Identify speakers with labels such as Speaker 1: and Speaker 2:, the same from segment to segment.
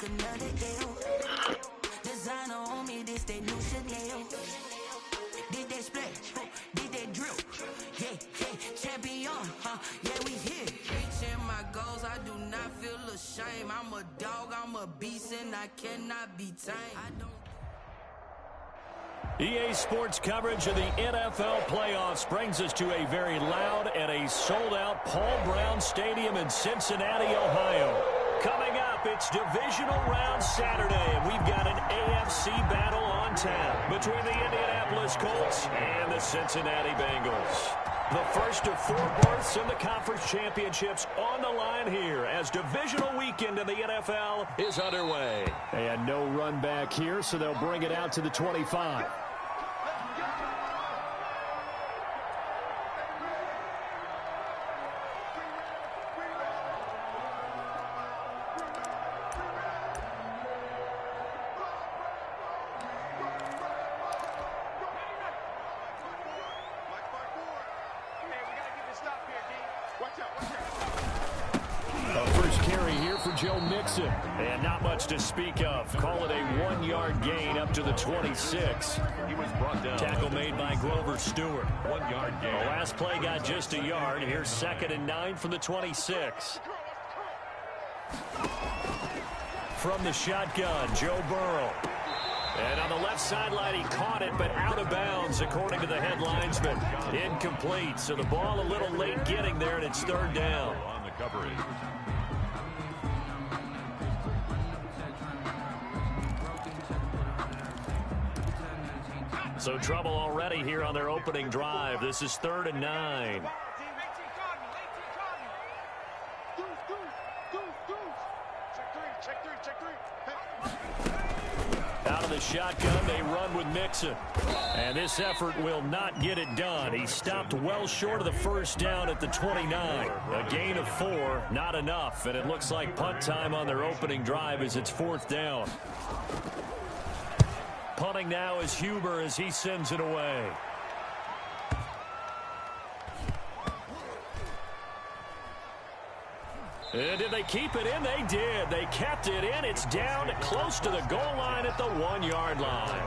Speaker 1: another L. Designer on me, this they new Chanel. Did they splash? Did they drill? Yeah, champion, yeah, we here. Reaching my goals, I do not feel ashamed. I'm a dog, I'm a beast, and I cannot be tamed.
Speaker 2: EA Sports coverage of the NFL playoffs brings us to a very loud and a sold-out Paul Brown Stadium in Cincinnati, Ohio. Coming up, it's Divisional Round Saturday, and we've got an AFC battle on tap between the Indianapolis Colts and the Cincinnati Bengals. The first of 4 berths in the conference championships on the line here as divisional weekend in the NFL is underway.
Speaker 3: And no run back here, so they'll bring it out to the 25.
Speaker 2: Joe Mixon. And not much to speak of. Call it a 1-yard gain up to the 26.
Speaker 4: He was brought down.
Speaker 2: Tackle made by Grover Stewart.
Speaker 4: 1-yard gain.
Speaker 2: The last play got just a yard. Here's 2nd and 9 from the 26. From the shotgun, Joe Burrow. And on the left sideline, he caught it, but out of bounds, according to the head linesman. Incomplete, so the ball a little late getting there, and it's 3rd down.
Speaker 4: On the coverage.
Speaker 2: So trouble already here on their opening drive. This is 3rd and 9. Out of the shotgun, they run with Mixon. And this effort will not get it done. He stopped well short of the first down at the 29. A gain of 4, not enough. And it looks like punt time on their opening drive as it's 4th down. Punting now is Huber as he sends it away. And did they keep it in? They did. They kept it in. It's down close to the goal line at the 1-yard line.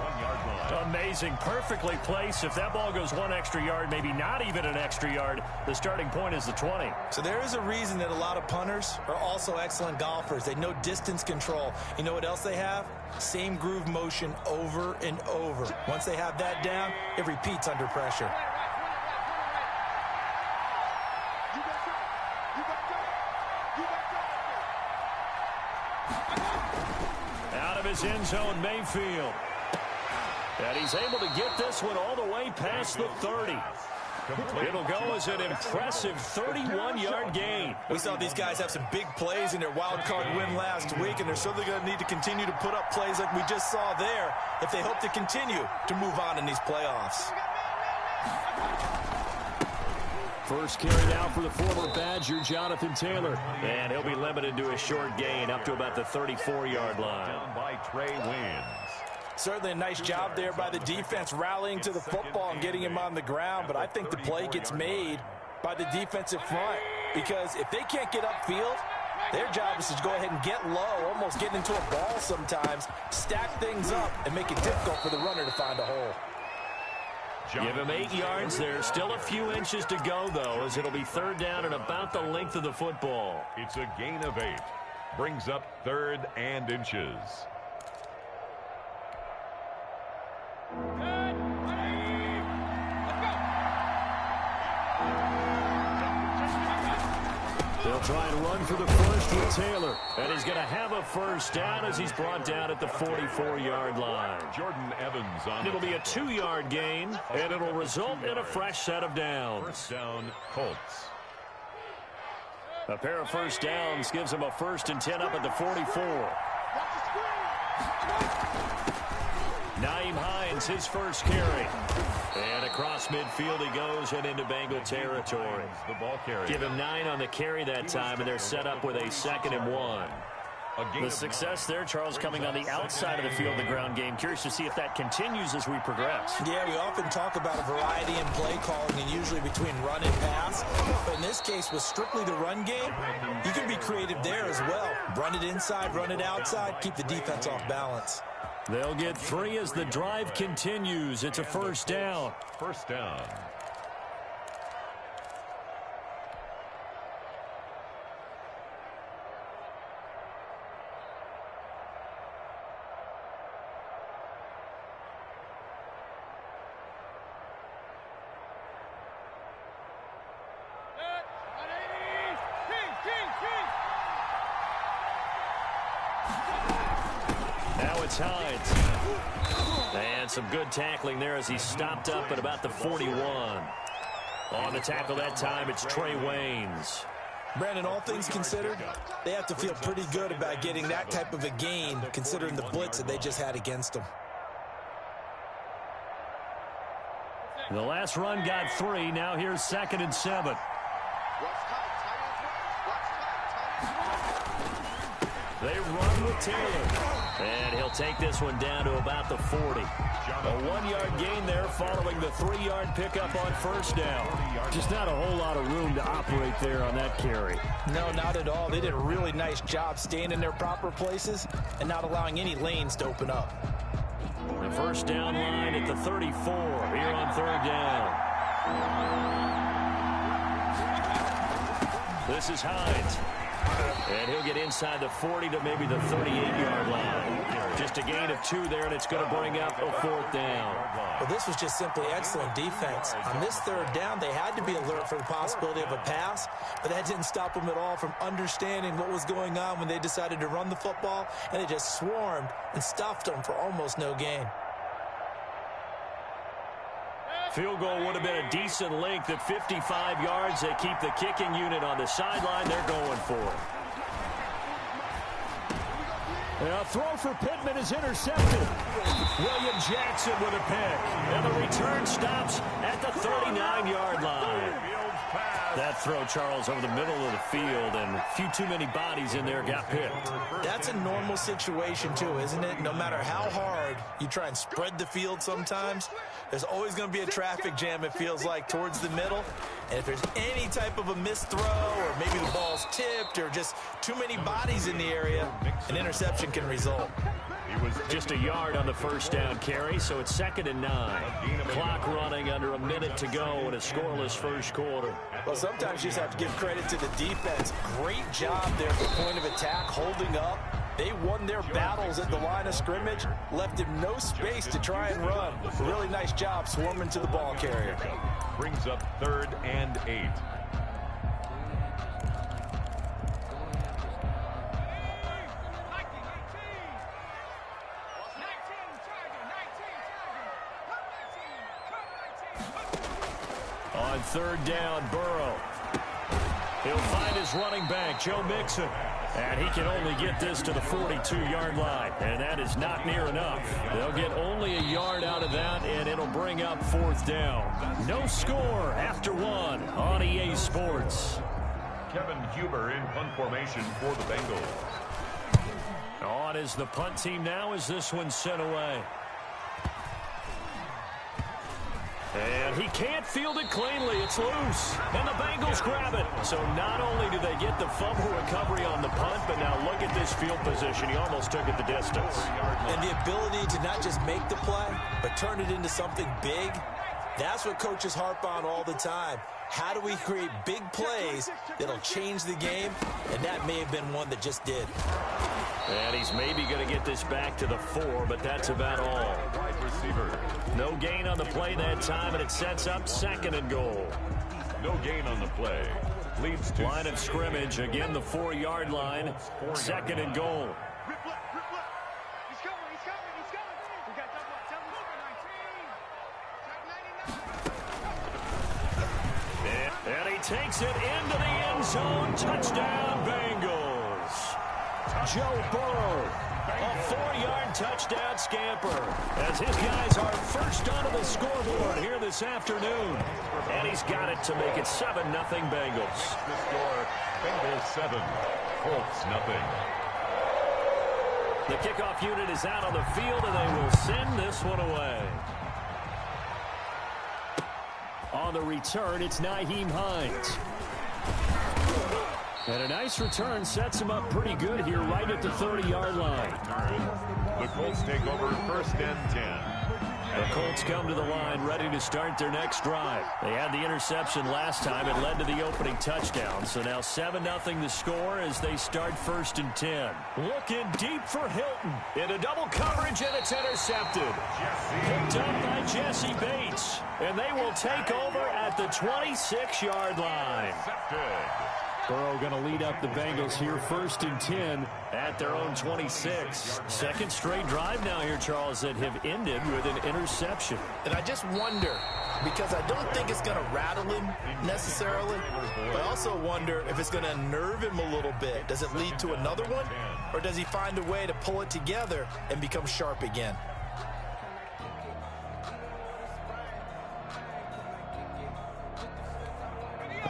Speaker 2: Amazing. Perfectly placed. If that ball goes 1 extra yard, maybe not even an extra yard, the starting point is the 20.
Speaker 5: So there is a reason that a lot of punters are also excellent golfers. They know distance control. You know what else they have? Same groove motion over and over. Once they have that down, it repeats under pressure.
Speaker 2: Out of his end zone, Mayfield. And he's able to get this one all the way past the 30. It'll go as an impressive 31-yard gain.
Speaker 5: We saw these guys have some big plays in their wild card win last week, and they're certainly going to need to continue to put up plays like we just saw there if they hope to continue to move on in these playoffs.
Speaker 3: First carry now for the former Badger, Jonathan Taylor.
Speaker 2: And he'll be limited to a short gain up to about the 34-yard line.
Speaker 4: Down by Trey Waynes.
Speaker 5: Certainly a nice job there by the defense rallying to the football and getting him on the ground, but I think the play gets made by the defensive front because if they can't get upfield, their job is to go ahead and get low, almost get into a ball sometimes, stack things up, and make it difficult for the runner to find a hole.
Speaker 2: Give him 8 yards there. Still a few inches to go, though, as it'll be 3rd down and about the length of the football.
Speaker 4: It's a gain of 8. Brings up 3rd and inches.
Speaker 3: They'll try and run for the first with Taylor.
Speaker 2: And he's going to have a first down as he's brought down at the 44-yard line.
Speaker 4: Jordan Evans on.
Speaker 2: It'll be a 2-yard gain, and it'll result in a fresh set of downs.
Speaker 4: First down, Colts.
Speaker 2: A pair of first downs gives him a 1st and 10 up at the 44. Nyheim Hines, his first carry. And across midfield he goes and into Bengal territory.
Speaker 4: The ball carrier.
Speaker 2: Give him 9 on the carry that time, and they're set up with a 2nd and 1. The success there, Charles, coming on the outside of the field, the ground game. Curious to see if that continues as we progress.
Speaker 5: Yeah, we often talk about a variety in play calling, and usually between run and pass. But in this case, with strictly the run game, you can be creative there as well. Run it inside, run it outside, keep the defense off balance.
Speaker 2: They'll get 3 as the drive continues. It's a first down.
Speaker 4: First down.
Speaker 2: Now it's Hines. And some good tackling there as he stopped up at about the 41. On the tackle that time, it's Trey Waynes.
Speaker 5: Brandon, all things considered, they have to feel pretty good about getting that type of a gain, considering the blitz that they just had against them.
Speaker 2: The last run got 3. Now here's 2nd and 7. They run with Taylor. And he'll take this one down to about the 40. A 1-yard gain there following the 3-yard pickup on first down.
Speaker 3: Just not a whole lot of room to operate there on that carry.
Speaker 5: No, not at all. They did a really nice job staying in their proper places and not allowing any lanes to open up.
Speaker 2: The first down line at the 34 here on 3rd down. This is Hines. And he'll get inside the 40 to maybe the 38-yard line. Just a gain of 2 there, and it's going to bring up a 4th down.
Speaker 5: Well, this was just simply excellent defense. On this 3rd down, they had to be alert for the possibility of a pass, but that didn't stop them at all from understanding what was going on when they decided to run the football, and they just swarmed and stuffed them for almost no gain.
Speaker 2: Field goal would have been a decent length at 55 yards. They keep the kicking unit on the sideline. They're going for it.
Speaker 3: A throw for Pittman is intercepted.
Speaker 2: William Jackson with a pick. And the return stops at the 39-yard line. That throw, Charles, over the middle of the field, and a few too many bodies in there got picked.
Speaker 5: That's a normal situation, too, isn't it? No matter how hard you try and spread the field sometimes, there's always going to be a traffic jam, it feels like, towards the middle. And if there's any type of a missed throw, or maybe the ball's tipped, or just too many bodies in the area, an interception can result.
Speaker 2: He was just a yard on the first down carry, so it's 2nd and 9. Clock running under a minute to go in a scoreless first quarter.
Speaker 5: Well, sometimes you just have to give credit to the defense. Great job there for point of attack, holding up. They won their battles at the line of scrimmage, left him no space to try and run. Really nice job swarming to the ball carrier.
Speaker 4: Brings up 3rd and 8.
Speaker 2: On 3rd down, Burrow. He'll find his running back, Joe Mixon. And he can only get this to the 42-yard line. And that is not near enough. They'll get only a yard out of that, and it'll bring up 4th down. No score after 1 on EA Sports.
Speaker 4: Kevin Huber in punt formation for the Bengals.
Speaker 2: On is the punt team now as this one's sent away. And he can't field it cleanly. It's loose. And the Bengals grab it. So not only do they get the fumble recovery on the punt, but now look at this field position. He almost took it the distance.
Speaker 5: And the ability to not just make the play, but turn it into something big, that's what coaches harp on all the time. How do we create big plays that'll change the game? And that may have been one that just did.
Speaker 2: And he's maybe going to get this back to the 4, but that's about all.
Speaker 4: Wide receiver.
Speaker 2: No gain on the play that time, and it sets up 2nd and goal.
Speaker 4: No gain on the play. Leads to
Speaker 2: line of scrimmage, again the 4-yard line, 2nd and goal. And he takes it into the end zone. Touchdown, Bengals. Joe Burrow, a 4-yard touchdown scamper, as his guys are first onto the scoreboard here this afternoon. And he's got it to make it 7-0 Bengals.
Speaker 4: the score. Bengals 7, Colts 0.
Speaker 2: The kickoff unit is out on the field, and they will send this one away. On the return, it's Nyheim Hines. And a nice return sets him up pretty good here right at the 30-yard line.
Speaker 4: The Colts take over 1st and 10.
Speaker 2: The Colts come to the line ready to start their next drive. They had the interception last time. It led to the opening touchdown. So now 7-0 the score as they start 1st and 10. Looking deep for Hilton. Into double coverage, and it's intercepted. Picked up by Jesse Bates. And they will take over at the 26-yard line. Burrow going to lead up the Bengals here 1st and 10 at their own 26. Second straight drive now here, Charles, that have ended with an interception.
Speaker 5: And I just wonder, because I don't think it's going to rattle him necessarily, but I also wonder if it's going to unnerve him a little bit. Does it lead to another one, or does he find a way to pull it together and become sharp again?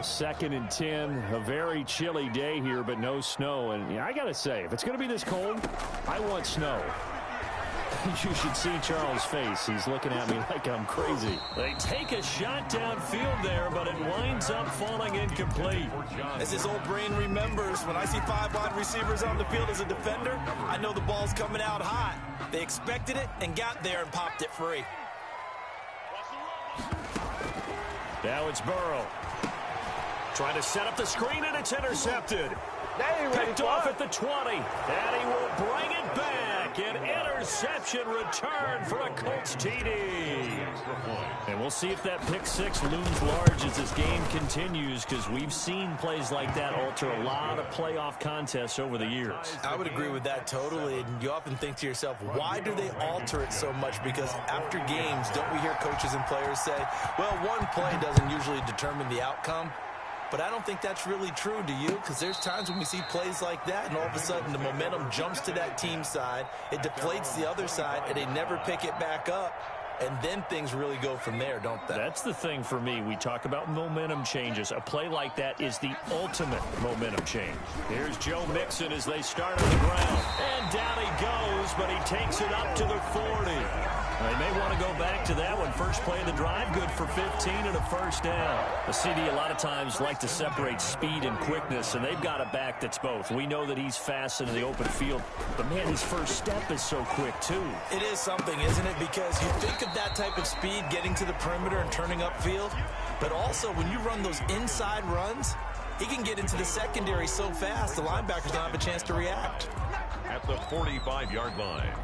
Speaker 2: Second and 10, a very chilly day here, but no snow. And yeah, I got to say, if it's going to be this cold, I want snow. You should see Charles' face. He's looking at me like I'm crazy. They take a shot downfield there, but it winds up falling incomplete.
Speaker 5: As his old brain remembers, when I see 5 wide receivers on the field as a defender, I know the ball's coming out hot. They expected it and got there and popped it free.
Speaker 2: Now it's Burrow. Trying to set up the screen, and it's intercepted. Picked off at the 20. And he will bring it back. An interception return for a Colts TD. And we'll see if that pick six looms large as this game continues, because we've seen plays like that alter a lot of playoff contests over the years.
Speaker 5: I would agree with that totally. And you often think to yourself, why do they alter it so much? Because after games, don't we hear coaches and players say, well, one play doesn't usually determine the outcome? But I don't think that's really true, do you? Because there's times when we see plays like that, and all of a sudden the momentum jumps to that team side, it deflates the other side, and they never pick it back up. And then things really go from there, don't they?
Speaker 2: That's the thing for me. We talk about momentum changes. A play like that is the ultimate momentum change. Here's Joe Mixon as they start on the ground. And down he goes, but he takes it up to the 40. They may want to go back to that one. First play of the drive, good for 15 and a first down. The CD a lot of times like to separate speed and quickness, and they've got a back that's both. We know that he's fast into the open field, but man, his first step is so quick too.
Speaker 5: It is something, isn't it? Because you think of that type of speed getting to the perimeter and turning upfield, but also when you run those inside runs, he can get into the secondary so fast the linebackers don't have a chance to react.
Speaker 4: At the 45-yard line.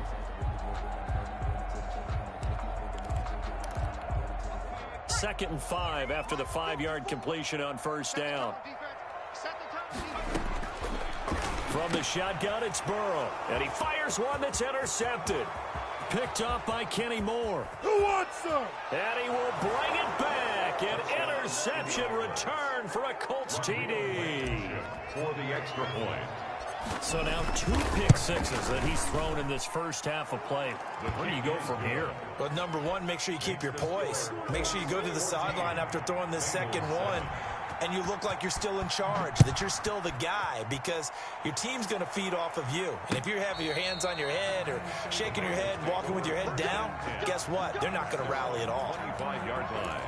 Speaker 2: Second and 5 after the 5-yard completion on first down. From the shotgun, it's Burrow. And he fires one that's intercepted. Picked off by Kenny Moore.
Speaker 6: Who wants some?
Speaker 2: And he will bring it back. An interception return for a Colts TD.
Speaker 4: For the extra point.
Speaker 2: So now 2 pick sixes that he's thrown in this first half of play. Where do you go from here?
Speaker 5: Well, number one, make sure you keep your poise. Make sure you go to the sideline after throwing this second one, and you look like you're still in charge, that you're still the guy, because your team's going to feed off of you. And if you're having your hands on your head or shaking your head, walking with your head down, guess what? They're not going to rally at all.
Speaker 4: 25-yard line.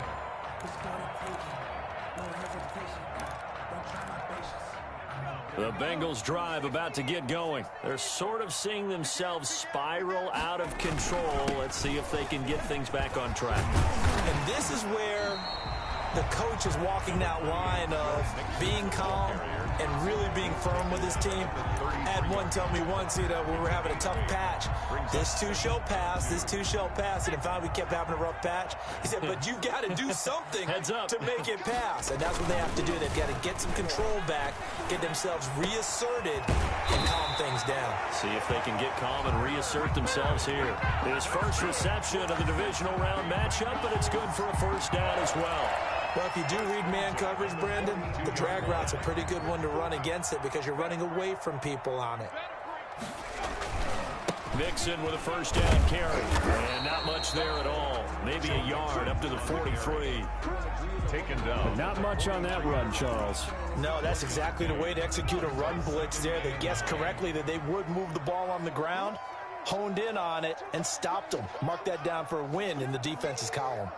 Speaker 2: The Bengals drive about to get going. They're sort of seeing themselves spiral out of control. Let's see if they can get things back on track.
Speaker 5: And this is where the coach is walking that line of being calm and really being firm with his team. I had one tell me once, when we were having a tough patch, this too shall pass, this too shall pass. And in fact, we kept having a rough patch. He said, but you've got to do something to make it pass. And that's what they have to do. They've got to get some control back, get themselves reasserted, and calm things down.
Speaker 2: See if they can get calm and reassert themselves here. His first reception of the divisional round matchup, but it's good for a first down as well.
Speaker 5: Well, if you do read man coverage, Brandon, the drag route's a pretty good one to run against it because you're running away from people on it.
Speaker 2: Mixon with a first down carry. And not much there at all. Maybe a yard up to the 43.
Speaker 4: Taken down.
Speaker 3: But not much on that run, Charles.
Speaker 5: No, that's exactly the way to execute a run blitz there. They guessed correctly that they would move the ball on the ground, honed in on it, and stopped them. Mark that down for a win in the defense's column.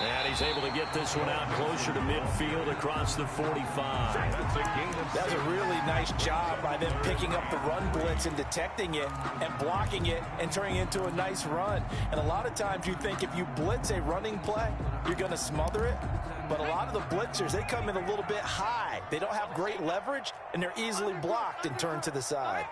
Speaker 2: And he's able to get this one out closer to midfield across the 45.
Speaker 5: That's a really nice job by them picking up the run blitz and detecting it and blocking it and turning it into a nice run. And a lot of times you think if you blitz a running play, you're going to smother it. But a lot of the blitzers, they come in a little bit high. They don't have great leverage, and they're easily blocked and turned to the side.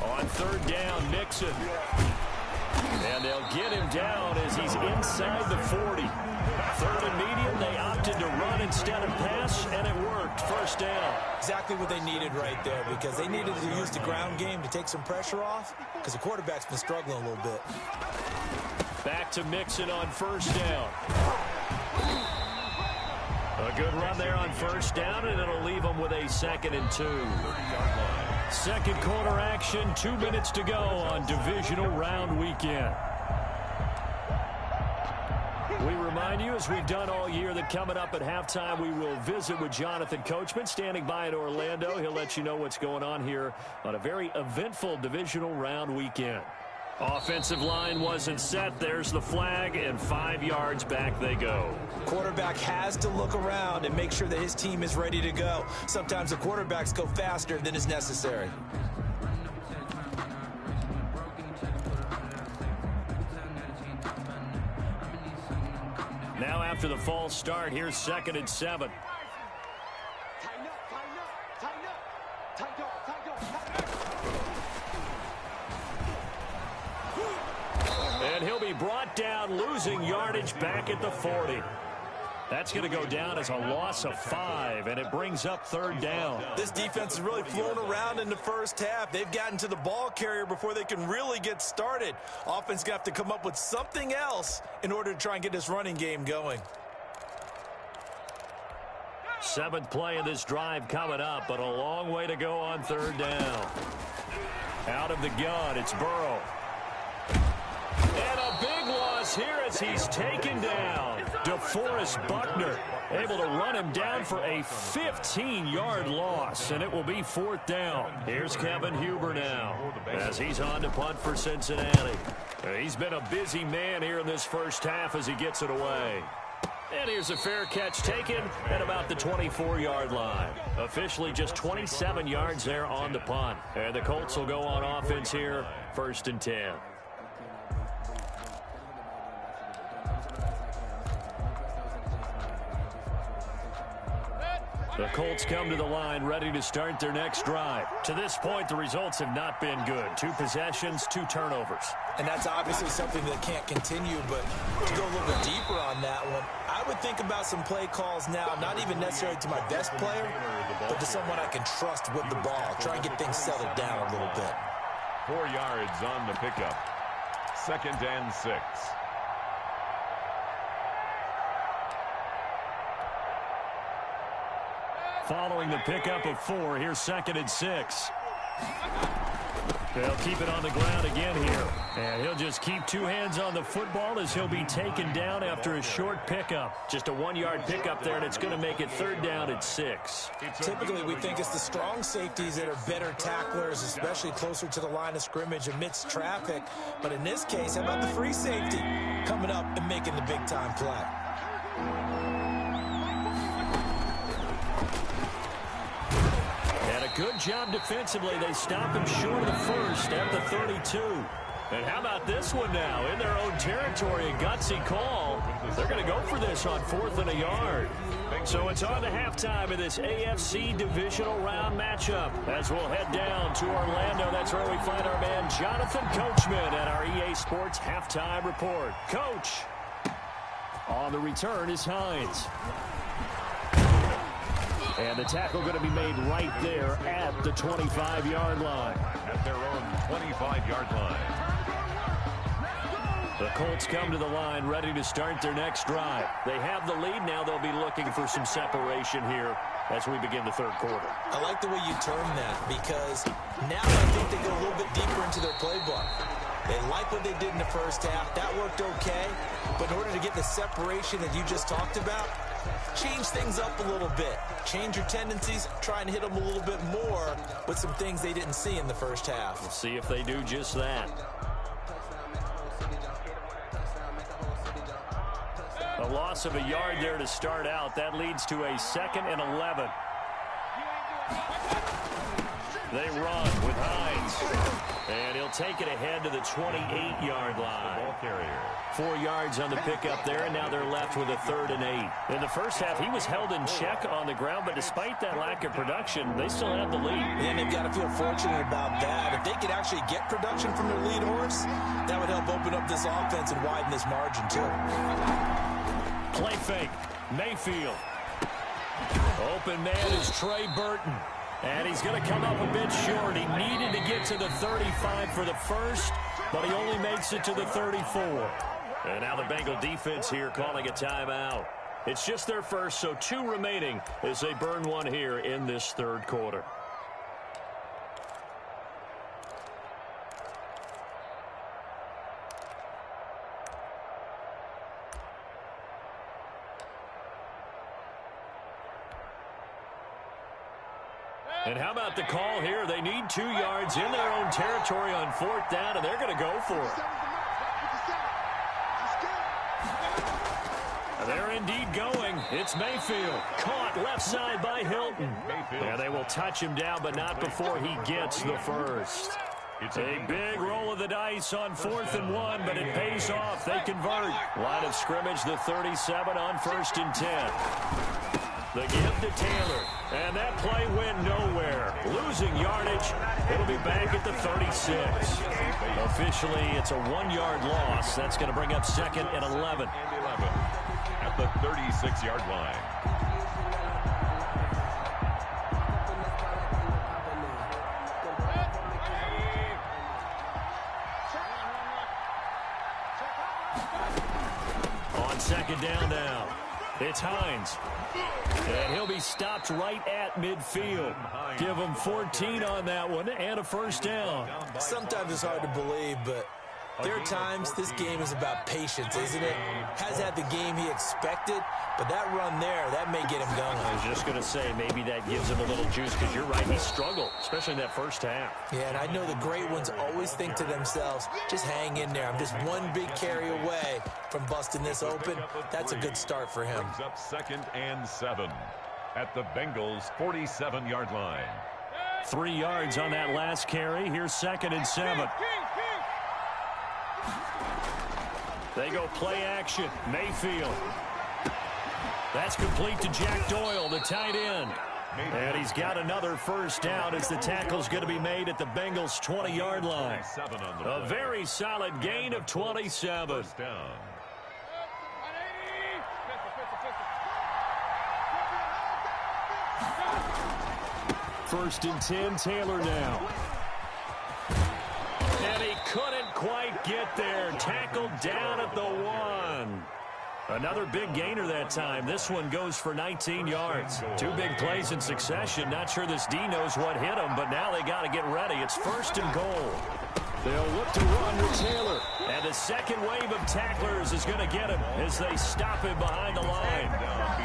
Speaker 2: On third down, Mixon. And they'll get him down as he's inside the 40. Third and medium, they opted to run instead of pass, and it worked. First down.
Speaker 5: Exactly what they needed right there, because they needed to use the ground game to take some pressure off, because the quarterback's been struggling a little bit.
Speaker 2: Back to Mixon on first down. A good run there on first down, and it'll leave them with a 2nd and 2. Second quarter action, 2 minutes to go on divisional round weekend. We remind you, as we've done all year, that coming up at halftime, we will visit with Jonathan Coachman, standing by in Orlando. He'll let you know what's going on here on a very eventful divisional round weekend. Offensive line wasn't set. There's the flag, and 5 yards back they go.
Speaker 5: Quarterback has to look around and make sure that his team is ready to go. Sometimes the quarterbacks go faster than is necessary.
Speaker 2: Now after the false start, here's 2nd and 7. And he'll be brought down, losing yardage back at the 40. That's going to go down as a loss of 5, and it brings up third down.
Speaker 5: This defense is really flown around in the first half. They've gotten to the ball carrier before they can really get started. Offense going to have to come up with something else in order to try and get this running game going.
Speaker 2: 7th play of this drive coming up, but a long way to go on third down. Out of the gun, it's Burrow. And a big loss here as he's taken down. DeForest Buckner able to run him down for a 15-yard loss, and it will be 4th down. Here's Kevin Huber now as he's on to punt for Cincinnati. He's been a busy man here in this first half as he gets it away. And here's a fair catch taken at about the 24-yard line. Officially just 27 yards there on the punt. And the Colts will go on offense here, 1st and 10. The Colts come to the line ready to start their next drive. To this point, the results have not been good. 2 possessions, 2 turnovers.
Speaker 5: And that's obviously something that can't continue, but to go a little bit deeper on that one, I would think about some play calls now, not even necessarily to my best player, but to someone I can trust with the ball. Try and get things settled down a little bit.
Speaker 4: 4 yards on the pickup. 2nd and 6.
Speaker 2: Following the pickup of 4, here's 2nd and 6. They'll keep it on the ground again here. And he'll just keep 2 hands on the football as he'll be taken down after a short pickup. Just a 1-yard pickup there, and it's going to make it 3rd down at 6.
Speaker 5: Typically, we think it's the strong safeties that are better tacklers, especially closer to the line of scrimmage amidst traffic. But in this case, how about the free safety coming up and making the big-time play?
Speaker 2: Good job defensively. They stop him short of the first at the 32. And how about this one now? In their own territory, a gutsy call. They're going to go for this on 4th and a yard. So it's on to halftime of this AFC divisional round matchup. As we'll head down to Orlando, that's where we find our man Jonathan Coachman at our EA Sports Halftime Report. Coach, on the return is Hines. And the tackle going to be made right there at the 25-yard line.
Speaker 4: At their own 25-yard line.
Speaker 2: The Colts come to the line ready to start their next drive. They have the lead. Now they'll be looking for some separation here as we begin the third quarter.
Speaker 5: I like the way you term that because now I think they go a little bit deeper into their playbook. They like what they did in the first half. That worked okay. But in order to get the separation that you just talked about, change things up a little bit. Change your tendencies. Try and hit them a little bit more with some things they didn't see in the first half.
Speaker 2: We'll see if they do just that. A loss of a yard there to start out. That leads to a 2nd and 11. They run with Hines. And he'll take it ahead to the 28-yard line.
Speaker 4: Ball carrier.
Speaker 2: 4 yards on the pickup there, and now they're left with a 3rd and 8. In the first half, he was held in check on the ground, but despite that lack of production, they still have the lead.
Speaker 5: And they've got to feel fortunate about that. If they could actually get production from their lead horse, that would help open up this offense and widen this margin, too.
Speaker 2: Play fake. Mayfield. Open man is Trey Burton. And he's going to come up a bit short. He needed to get to the 35 for the first, but he only makes it to the 34. And now the Bengal defense here calling a timeout. It's just their first, so 2 remaining as they burn one here in this third quarter. And how about the call here? They need 2 yards in their own territory on 4th down, and they're going to go for it. They're indeed going. It's Mayfield. Caught left side by Hilton. And they will touch him down, but not before he gets the first. It's a big roll of the dice on 4th and 1, but it pays off. They convert. Line of scrimmage, the 37 on 1st and 10. The give to Taylor, and that play went nowhere. Losing yardage, it'll be back at the 36. Officially, it's a 1-yard loss. That's going to bring up 2nd and 11.
Speaker 4: At the 36-yard line.
Speaker 2: On 2nd down now, it's Hines. And he'll be stopped right at midfield. Give him 14 on that one and a first down.
Speaker 5: Sometimes it's hard to believe, but there are times this game is about patience, isn't it? Has had the game he expected, but that run there, that may get him going.
Speaker 2: I was just going to say, maybe that gives him a little juice because you're right, he struggled, especially in that first half.
Speaker 5: Yeah, and I know the great ones always think to themselves, just hang in there. I'm just one big carry away from busting this open. That's a good start for him.
Speaker 4: Brings up 2nd and 7 at the Bengals' 47-yard line.
Speaker 2: 3 yards on that last carry. Here's 2nd and 7. They go play action. Mayfield. That's complete to Jack Doyle, the tight end. And he's got another first down as the tackle's going to be made at the Bengals' 20-yard line. A very solid gain of 27.
Speaker 4: First down.
Speaker 2: First and 10, Taylor now. And he couldn't quite get there. Tackled down at the 1. Another big gainer that time. This one goes for 19 yards. 2 big plays in succession. Not sure this D knows what hit him, but now they got to get ready. It's 1st and goal. They'll look to run with Taylor. And the second wave of tacklers is going to get him as they stop him behind the line.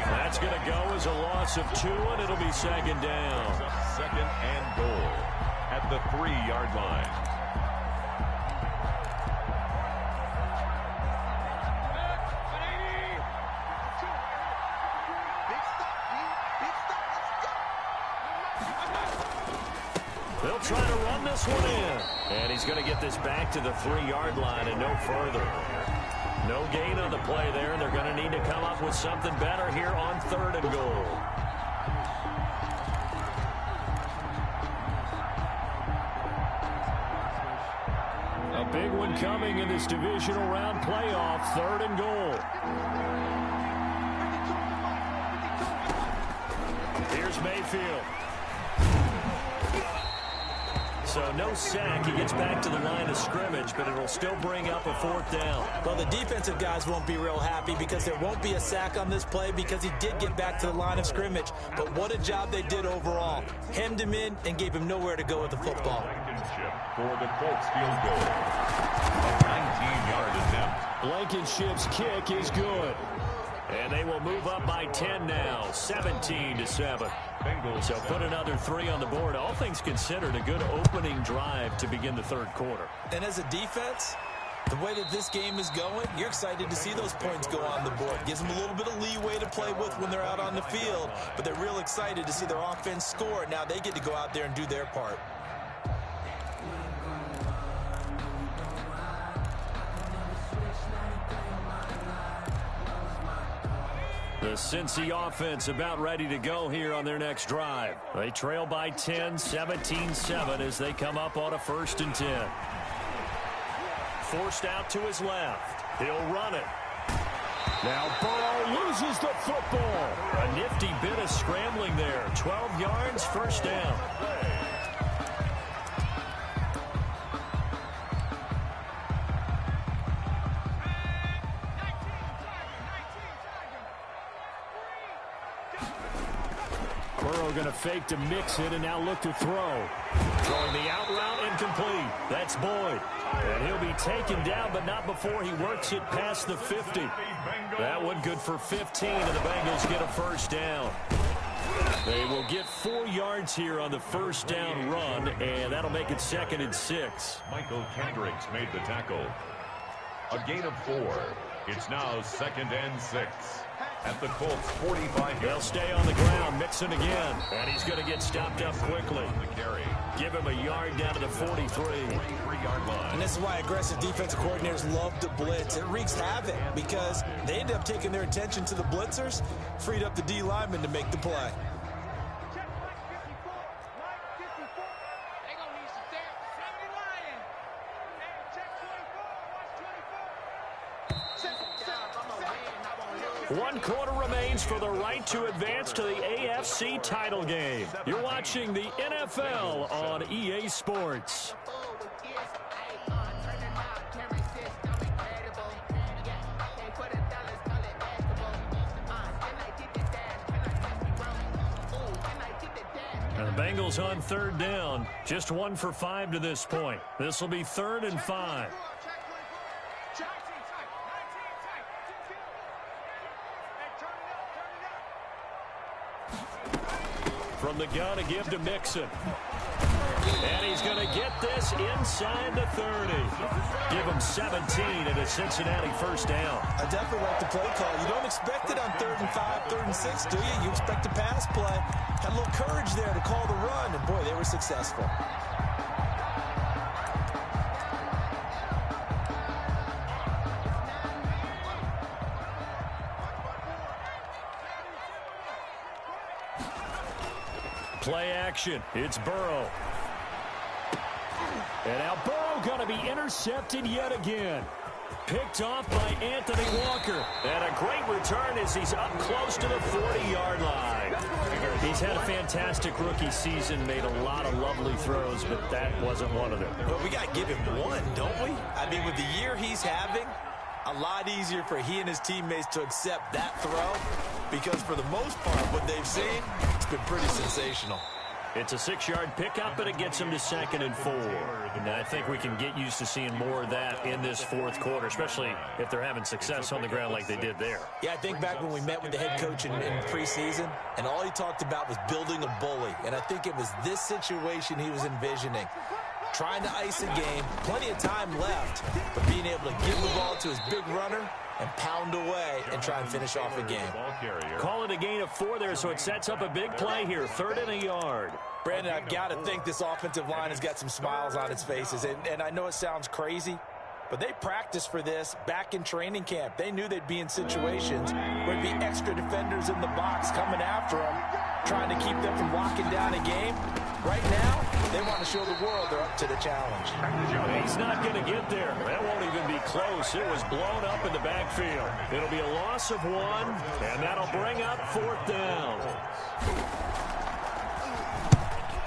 Speaker 2: That's going to go as a loss of 2, and it'll be 2nd down.
Speaker 4: 2nd and goal at the 3-yard line.
Speaker 2: They'll try to run this one in. And he's going to get this back to the 3-yard line and no further. No gain on the play there. They're going to need to come up with something better here on 3rd and goal. A big one coming in this divisional round playoff. 3rd and goal. Here's Mayfield. So no sack. He gets back to the line of scrimmage, but it'll still bring up a 4th down.
Speaker 5: Well, the defensive guys won't be real happy because there won't be a sack on this play because he did get back to the line of scrimmage. But what a job they did overall. Hemmed him in and gave him nowhere to go with the football.
Speaker 4: For the Colts field goal. A 19-yard attempt.
Speaker 3: Blankenship's kick is good.
Speaker 2: And they will move up by 10 now, 17-7. So put another 3 on the board. All things considered, a good opening drive to begin the 3rd quarter.
Speaker 5: And as a defense, the way that this game is going, you're excited to see those points go on the board. Gives them a little bit of leeway to play with when they're out on the field, but they're real excited to see their offense score. Now they get to go out there and do their part.
Speaker 2: The Cincy offense about ready to go here on their next drive. They trail by 10, 17-7 as they come up on a 1st and 10. Forced out to his left. He'll run it.
Speaker 3: Now Burrow loses the football.
Speaker 2: A nifty bit of scrambling there. 12 yards, 1st down.
Speaker 3: Going to fake to Mixon and now look to throw.
Speaker 2: Throwing the out route incomplete. That's Boyd. And he'll be taken down, but not before he works it past the 50. That one good for 15, and the Bengals get a 1st down. They will get 4 yards here on the 1st down run, and that'll make it 2nd and 6.
Speaker 4: Michael Kendricks made the tackle. A gain of 4. It's now 2nd and 6. At the Colts 45.
Speaker 2: They'll stay on the ground. Mixon again. And he's going to get stopped up quickly. Give him a yard down to the 43-yard line.
Speaker 5: And this is why aggressive defensive coordinators love to blitz. It wreaks havoc because they end up taking their attention to the blitzers, freed up the D lineman to make the play.
Speaker 2: One quarter remains for the right to advance to the AFC title game. You're watching the NFL on EA Sports. And the Bengals on 3rd down. Just 1 for 5 to this point. This will be 3rd and 5. From the gun to give to Mixon. And he's going to get this inside the 30. Give him 17 and a Cincinnati 1st down.
Speaker 5: I definitely like the play call. You don't expect it on 3rd and 5, 3rd and 6, do you? You expect a pass play. Had a little courage there to call the run, and boy, they were successful.
Speaker 2: Play action. It's Burrow. And now Burrow going to be intercepted yet again. Picked off by Anthony Walker. And a great return as he's up close to the 40-yard line. He's had a fantastic rookie season, made a lot of lovely throws, but that wasn't one of them.
Speaker 5: But we got to give him one, don't we? I mean, with the year he's having, a lot easier for he and his teammates to accept that throw because for the most part, what they've seen, it's been pretty sensational.
Speaker 2: It's a 6-yard pickup, and it gets him to 2nd and 4. And I think we can get used to seeing more of that in this 4th quarter, especially if they're having success on the ground like they did there.
Speaker 5: Yeah, I think back when we met with the head coach in preseason, and all he talked about was building a bully. And I think it was this situation he was envisioning. Trying to ice a game, plenty of time left, but being able to give the ball to his big runner and pound away and try and finish off a game.
Speaker 2: Call it a gain of 4 there, so it sets up a big play here. 3rd and a yard.
Speaker 5: Brandon, I've got to think this offensive line has got some smiles on its faces. And I know it sounds crazy, but they practiced for this back in training camp. They knew they'd be in situations where there'd be extra defenders in the box coming after them, trying to keep them from locking down a game. Right now, they want to show the world they're up to the challenge.
Speaker 2: He's not going to get there. That won't even be close. It was blown up in the backfield. It'll be a loss of 1, and that'll bring up 4th down.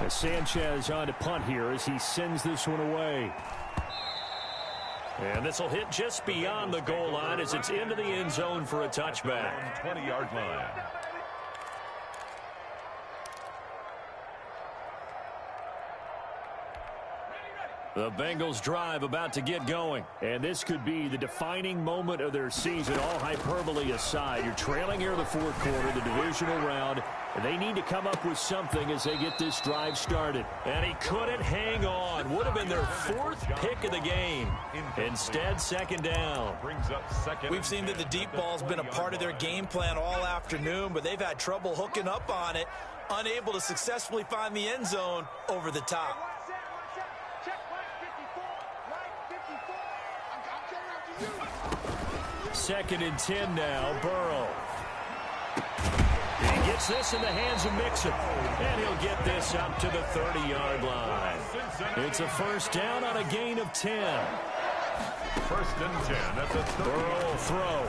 Speaker 3: Sanchez on to punt here as he sends this one away.
Speaker 2: And this will hit just beyond the goal line as it's into the end zone for a touchback.
Speaker 4: 20-yard line.
Speaker 2: The Bengals drive about to get going.
Speaker 3: And this could be the defining moment of their season, all hyperbole aside. You're trailing here in the fourth quarter, the divisional round, and they need to come up with something as they get this drive started.
Speaker 2: And he couldn't hang on. Would have been their fourth pick of the game. Instead, second down.
Speaker 5: We've seen that the deep ball's been a part of their game plan all afternoon, but they've had trouble hooking up on it, unable to successfully find the end zone over the top.
Speaker 2: Second and 10 now, Burrow. He gets this in the hands of Mixon, and he'll get this up to the 30-yard line. It's a first down on a gain of 10.
Speaker 4: First and 10 at the 30.
Speaker 2: Burrow will throw.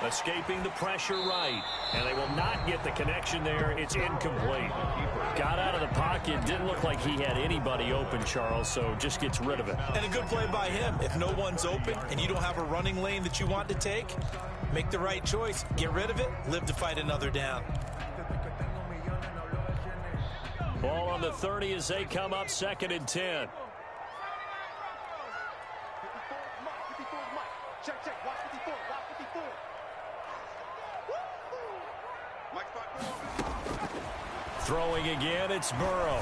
Speaker 2: Escaping the pressure right, and they will not get the connection there. It's incomplete. Got out of the pocket. Didn't look like he had anybody open, Charles, so just gets rid of it.
Speaker 5: And a good play by him. If no one's open and you don't have a running lane that you want to take, make the right choice. Get rid of it. Live to fight another down.
Speaker 2: Ball on the 30 as they come up second and 10. Throwing again, it's Burrow.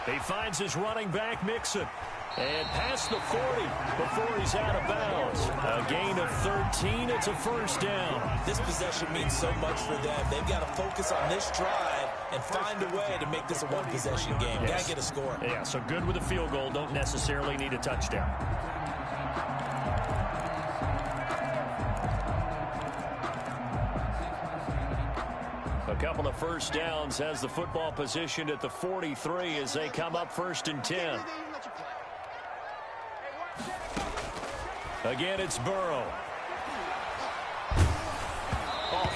Speaker 2: He finds his running back, Mixon. And past the 40 before he's out of bounds. A gain of 13, it's a first down.
Speaker 5: This possession means so much for them. They've got to focus on this drive and find a way to make this a one-possession game. Got to get a score.
Speaker 2: Yeah, so good with a field goal, don't necessarily need a touchdown. A couple of first downs has the football positioned at the 43 as they come up first and 10. Again, it's Burrow.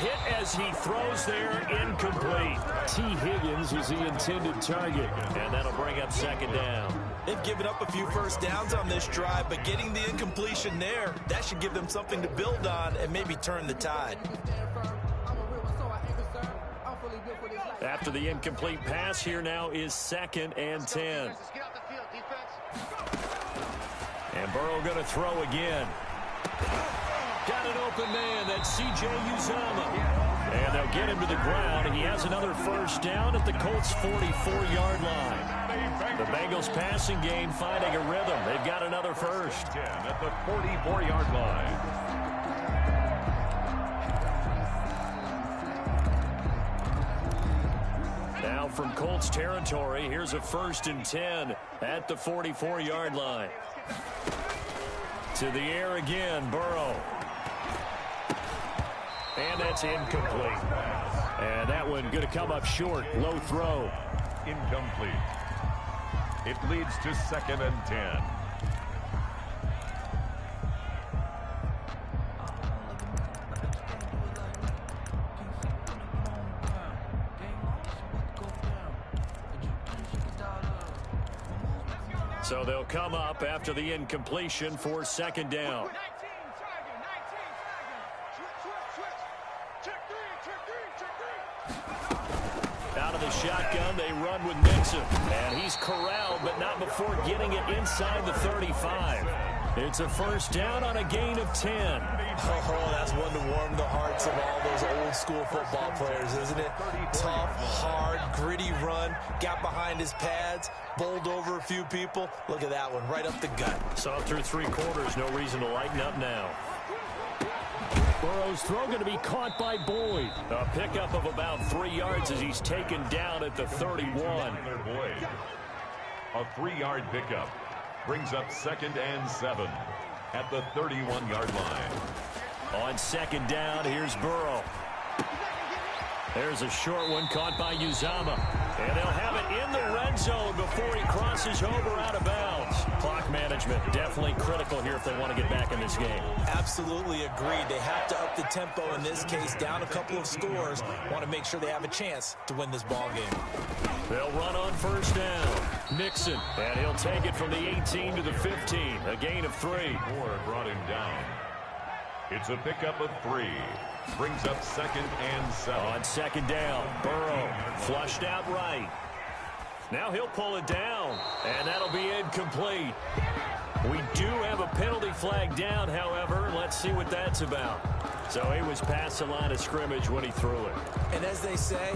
Speaker 2: Hit as he throws there, incomplete.
Speaker 3: T. Higgins was the intended target.
Speaker 2: And that'll bring up second down.
Speaker 5: They've given up a few first downs on this drive, but getting the incompletion there, that should give them something to build on and maybe turn the tide.
Speaker 2: After the incomplete pass, here now is second and 10. And Burrow going to throw again. Got an open man, that's C.J. Uzomah. And they'll get him to the ground. He has another first down at the Colts' 44-yard line. The Bengals passing game finding a rhythm. They've got another first.
Speaker 4: 10 at the 44-yard line.
Speaker 2: Now from Colts territory, here's a first and 10 at the 44-yard line. To the air again, Burrow. And that's incomplete. And that one going to come up short. Low throw.
Speaker 4: Incomplete. It leads to second and 10.
Speaker 2: So they'll come up after the incompletion for second down. Out of the shotgun, they run with Mixon. And he's corralled, but not before getting it inside the 35. It's a first down on a gain of 10.
Speaker 5: Oh, that's one to warm the hearts of all those old school football players, isn't it? Tough, hard, gritty run, got behind his pads, bowled over a few people. Look at that one, right up the gut.
Speaker 2: Saw through three quarters, no reason to lighten up now.
Speaker 3: Burrow's throw going to be caught by Boyd.
Speaker 2: A pickup of about 3 yards as he's taken down at the 31.
Speaker 4: A 3-yard pickup brings up second and 7 at the 31-yard line.
Speaker 2: On second down, here's Burrow. There's a short one caught by Uzomah. And they'll have it in the red zone before he crosses over out of bounds. Clock management definitely critical here if they want to get back in this game.
Speaker 5: Absolutely agreed. They have to up the tempo in this case, down a couple of scores. Want to make sure they have a chance to win this ball game.
Speaker 2: They'll run on first down. Nixon, and he'll take it from the 18 to the 15. A gain of 3.
Speaker 4: Moore brought him down. It's a pickup of 3. Brings up 2nd and 7.
Speaker 2: On second down, Burrow flushed out right. Now he'll pull it down, and that'll be incomplete. We do have a penalty flag down, however. Let's see what that's about. So he was past the line of scrimmage when he threw it.
Speaker 5: And as they say,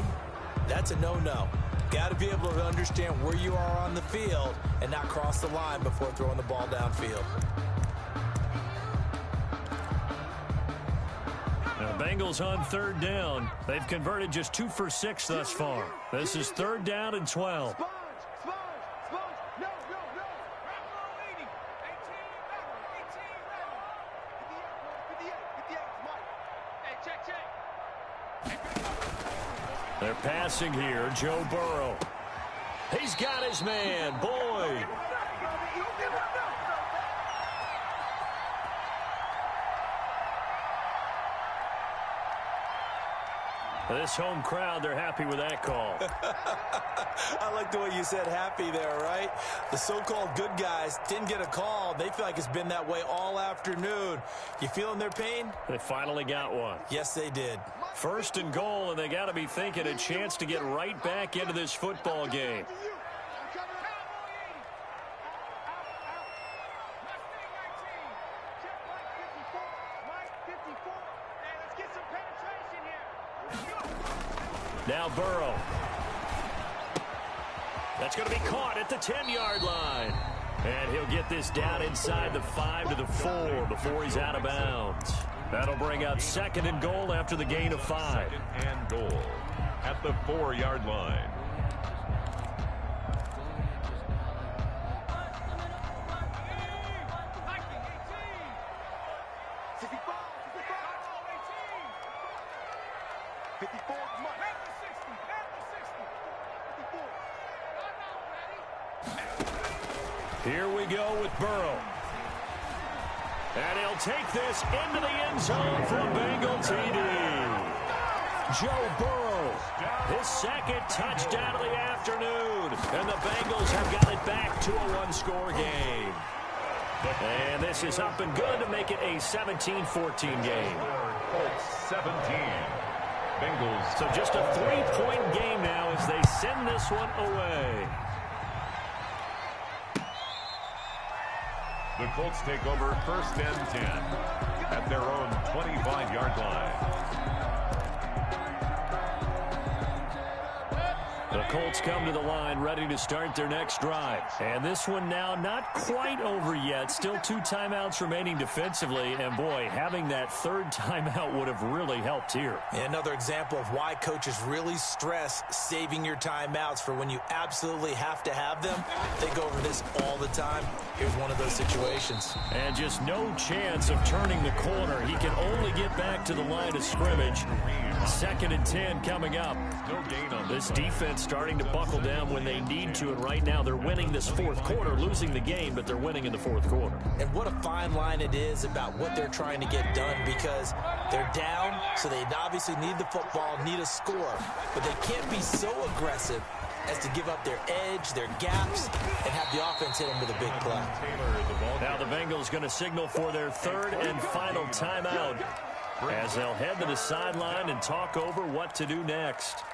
Speaker 5: that's a no-no. Got to be able to understand where you are on the field and not cross the line before throwing the ball downfield.
Speaker 2: Now, Bengals on third down. They've converted just 2 for 6 thus far. This is 3rd down and 12. They're passing here. Joe Burrow. He's got his man, Boyd. This home crowd, they're happy with that call.
Speaker 5: I like the way you said happy there, right? The so-called good guys didn't get a call. They feel like it's been that way all afternoon. You feeling their pain?
Speaker 2: They finally got one.
Speaker 5: Yes, they did.
Speaker 2: 1st and goal, and they got to be thinking a chance to get right back into this football game. Now Burrow. That's going to be caught at the 10-yard line. And he'll get this down inside the 5 to the 4 before he's out of bounds. That'll bring up 2nd and goal after the gain of 5.
Speaker 4: 2nd and goal at the 4-yard line.
Speaker 2: Here we go with Burrow. And he'll take this into the end zone for a Bengal TD. Joe Burrow, his 2nd touchdown of the afternoon. And the Bengals have got it back to a 1-score game. And this is up and good to make it a 17-14 game.
Speaker 4: Colts 17. Bengals.
Speaker 2: So just a 3-point game now as they send this one away.
Speaker 4: The Colts take over 1st and 10 at their own 25-yard line.
Speaker 2: The Colts come to the line ready to start their next drive. And this one now not quite over yet. Still 2 timeouts remaining defensively. And, boy, having that 3rd timeout would have really helped here.
Speaker 5: Another example of why coaches really stress saving your timeouts for when you absolutely have to have them. They go over this all the time. Here's one of those situations.
Speaker 2: And just no chance of turning the corner. He can only get back to the line of scrimmage. 2nd and 10 coming up.
Speaker 4: No gain on
Speaker 2: this defense starting to buckle down when they need to, and right now they're winning this 4th quarter, losing the game, but they're winning in the 4th quarter.
Speaker 5: And what a fine line it is about what they're trying to get done, because they're down, so they obviously need the football, need a score, but they can't be so aggressive as to give up their edge, their gaps, and have the offense hit them with a big play.
Speaker 2: Now the Bengals going to signal for their 3rd and final timeout as they'll head to the sideline and talk over what to do next.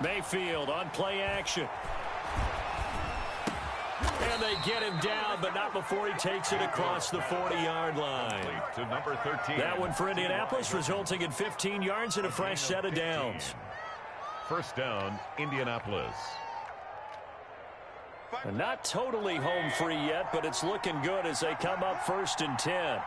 Speaker 2: Mayfield on play action. And they get him down, but not before he takes it across the 40-yard line.
Speaker 4: To number 13.
Speaker 2: That one for Indianapolis, resulting in 15 yards and a fresh set of downs.
Speaker 4: 1st down, Indianapolis.
Speaker 2: And not totally home free yet, but it's looking good as they come up 1st and 10.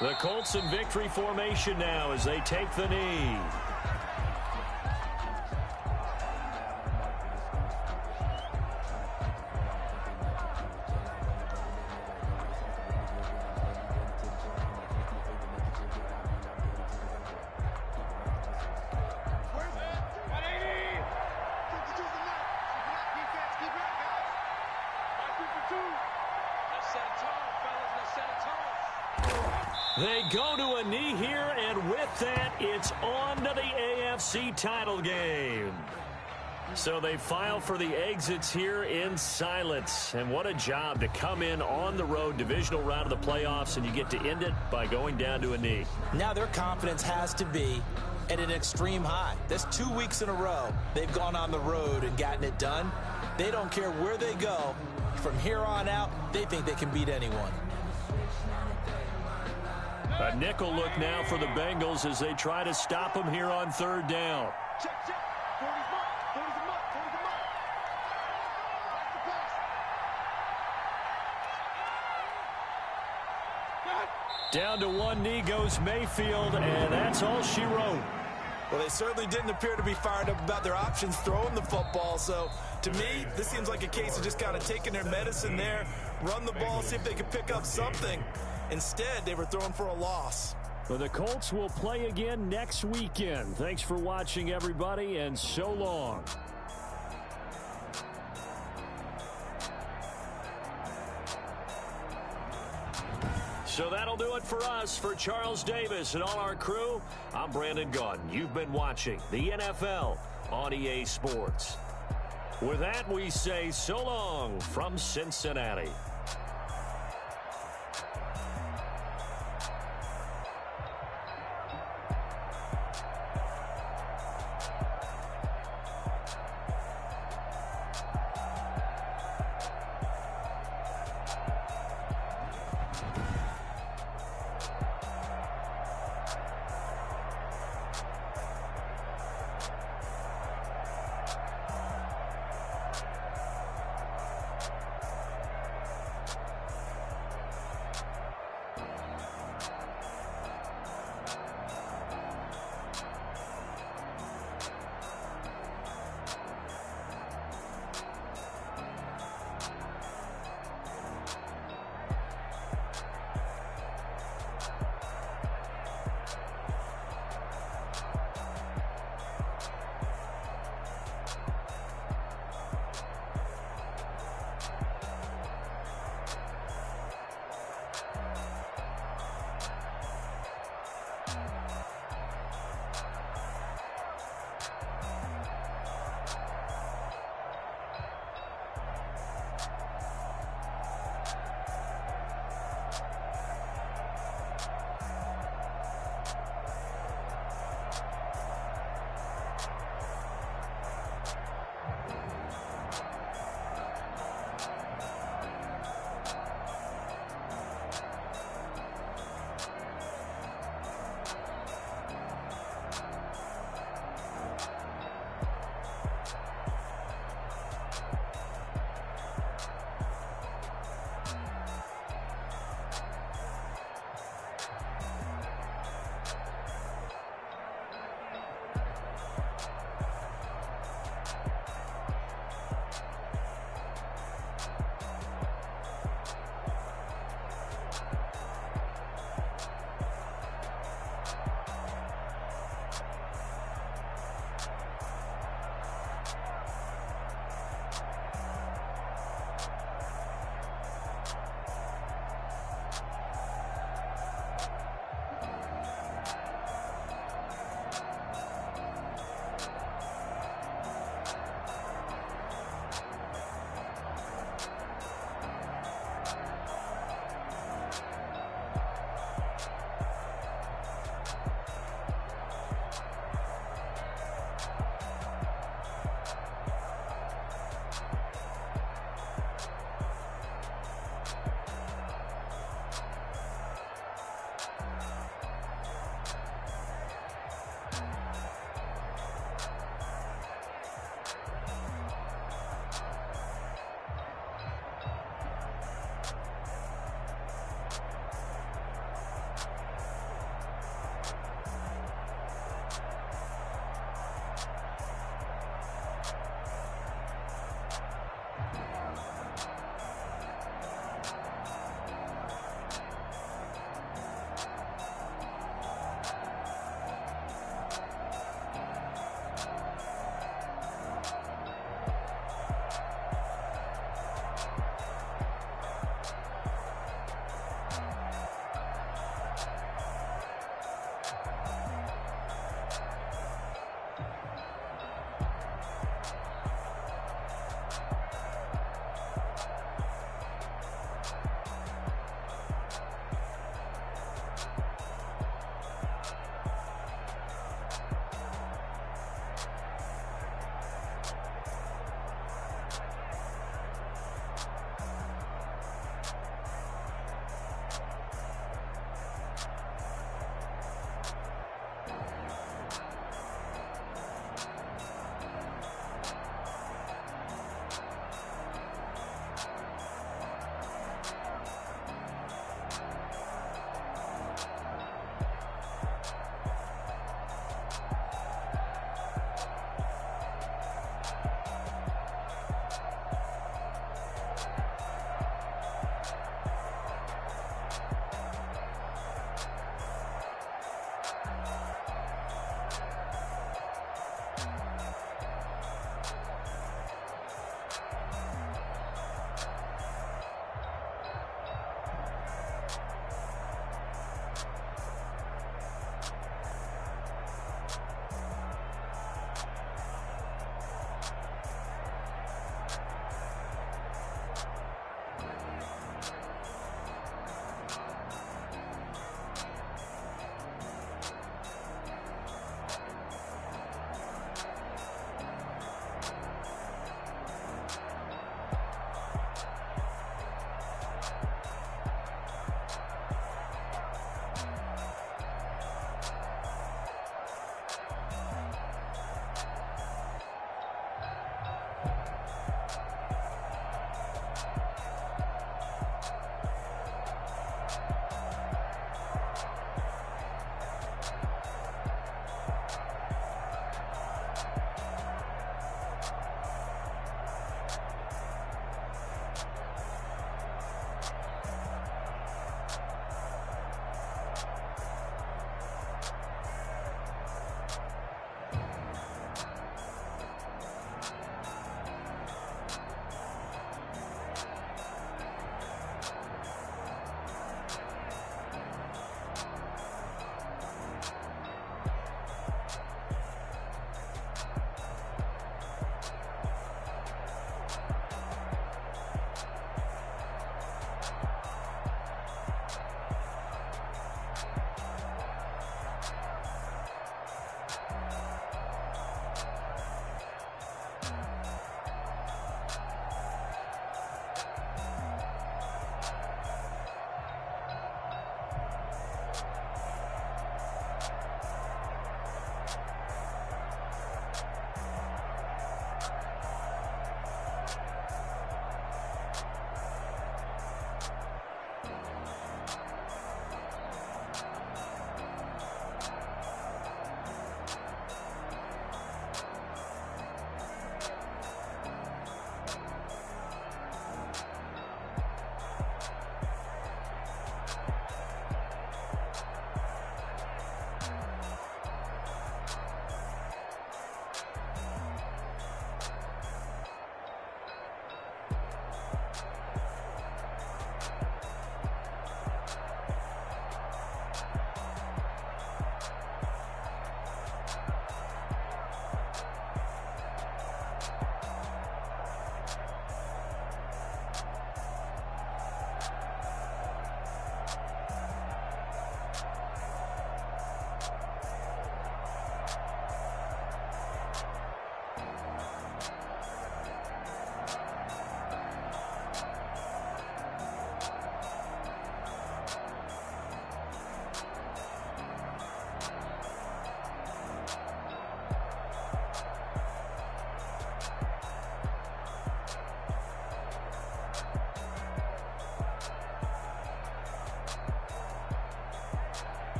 Speaker 2: The Colts in victory formation now as they take the knee. They go to a knee here, and with that, it's on to the AFC title game. So they file for the exits here in silence. And what a job to come in on the road, divisional round of the playoffs, and you get to end it by going down to a knee.
Speaker 5: Now their confidence has to be at an extreme high. That's 2 weeks in a row they've gone on the road and gotten it done. They don't care where they go. From here on out, they think they can beat anyone.
Speaker 2: A nickel look now for the Bengals as they try to stop them here on 3rd down. Down to one knee goes Mayfield, and that's all she wrote.
Speaker 5: Well, they certainly didn't appear to be fired up about their options throwing the football. So, to me, this seems like a case of just kind of taking their medicine there, run the ball, see if they can pick up something. Instead, they were throwing for a loss.
Speaker 2: Well, the Colts will play again next weekend. Thanks for watching, everybody, and so long. So that'll do it for us. For Charles Davis and all our crew, I'm Brandon Gaudin. You've been watching the NFL on EA Sports. With that, we say so long from Cincinnati.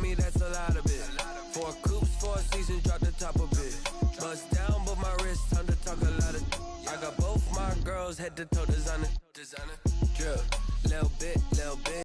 Speaker 6: me, that's a lot of it. 4 coops, 4 seasons, drop the top of it. Bust down, but my wrist, time to talk a lot of. I got both my girls head to toe designer. Drip, little bit, little bit.